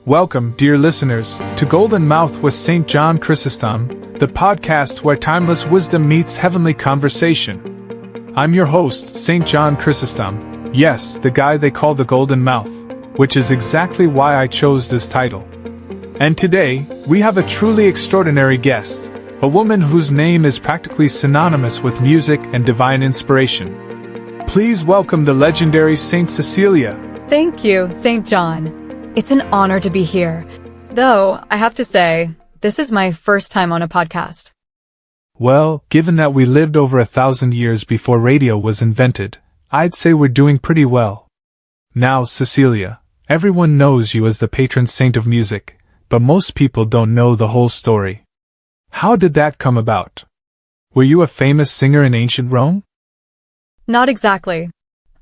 Welcome, dear listeners, to Golden Mouth with St. John Chrysostom, the podcast where timeless wisdom meets heavenly conversation. I'm your host, St. John Chrysostom, yes, the guy they call the Golden Mouth, which is exactly why I chose this title. And today, we have a truly extraordinary guest, a woman whose name is practically synonymous with music and divine inspiration. Please welcome the legendary Saint Cecilia. Thank you, St. John. It's an honor to be here. Though, I have to say, this is my first time on a podcast. Well, given that we lived over 1,000 years before radio was invented, I'd say we're doing pretty well. Now, Cecilia, everyone knows you as the patron saint of music, but most people don't know the whole story. How did that come about? Were you a famous singer in ancient Rome? Not exactly.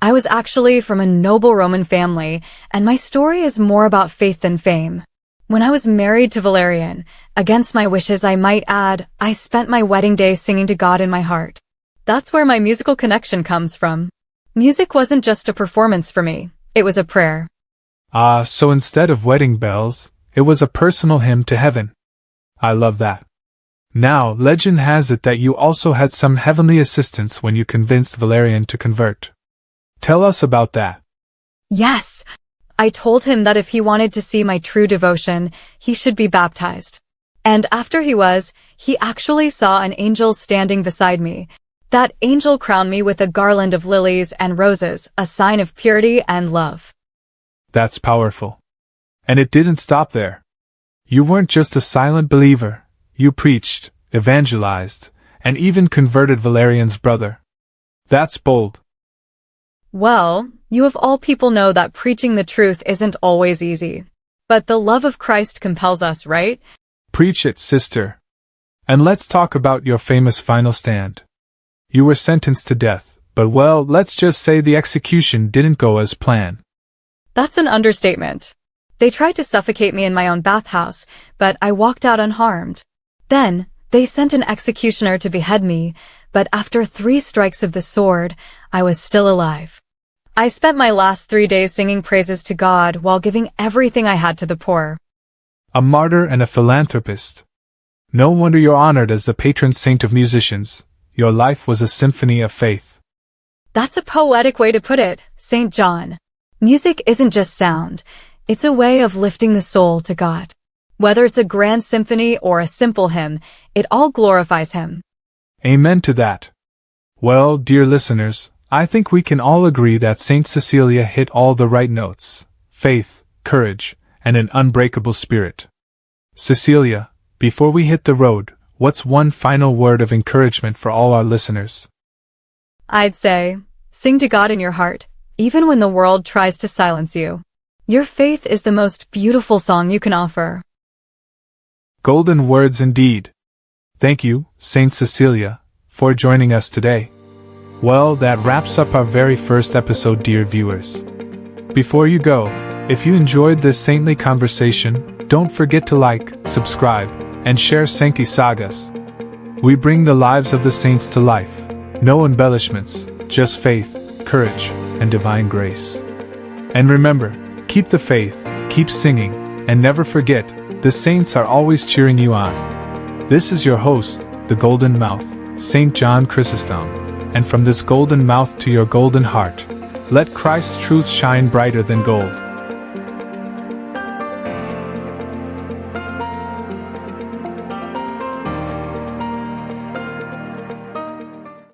I was actually from a noble Roman family, and my story is more about faith than fame. When I was married to Valerian, against my wishes I might add, I spent my wedding day singing to God in my heart. That's where my musical connection comes from. Music wasn't just a performance for me, it was a prayer. So instead of wedding bells, it was a personal hymn to heaven. I love that. Now, legend has it that you also had some heavenly assistance when you convinced Valerian to convert. Tell us about that. Yes! I told him that if he wanted to see my true devotion, he should be baptized. And after he actually saw an angel standing beside me. That angel crowned me with a garland of lilies and roses, a sign of purity and love. That's powerful. And it didn't stop there. You weren't just a silent believer. You preached, evangelized, and even converted Valerian's brother. That's bold. Well, you of all people know that preaching the truth isn't always easy. But the love of Christ compels us, right? Preach it, sister. And let's talk about your famous final stand. You were sentenced to death, but well, let's just say the execution didn't go as planned. That's an understatement. They tried to suffocate me in my own bathhouse, but I walked out unharmed. Then, they sent an executioner to behead me, but after 3 strikes of the sword, I was still alive. I spent my last 3 days singing praises to God while giving everything I had to the poor. A martyr and a philanthropist. No wonder you're honored as the patron saint of musicians. Your life was a symphony of faith. That's a poetic way to put it, St. John. Music isn't just sound, it's a way of lifting the soul to God. Whether it's a grand symphony or a simple hymn, it all glorifies Him. Amen to that. Well, dear listeners, I think we can all agree that Saint Cecilia hit all the right notes: faith, courage, and an unbreakable spirit. Cecilia, before we hit the road, what's one final word of encouragement for all our listeners? I'd say, sing to God in your heart, even when the world tries to silence you. Your faith is the most beautiful song you can offer. Golden words indeed. Thank you, Saint Cecilia, for joining us today. Well, that wraps up our very first episode, dear viewers. Before you go, if you enjoyed this saintly conversation, don't forget to like, subscribe, and share Sancti Sagas. We bring the lives of the saints to life. No embellishments, just faith, courage, and divine grace. And remember, keep the faith, keep singing, and never forget, the saints are always cheering you on. This is your host, the Golden Mouth, St. John Chrysostom, and from this golden mouth to your golden heart, let Christ's truth shine brighter than gold.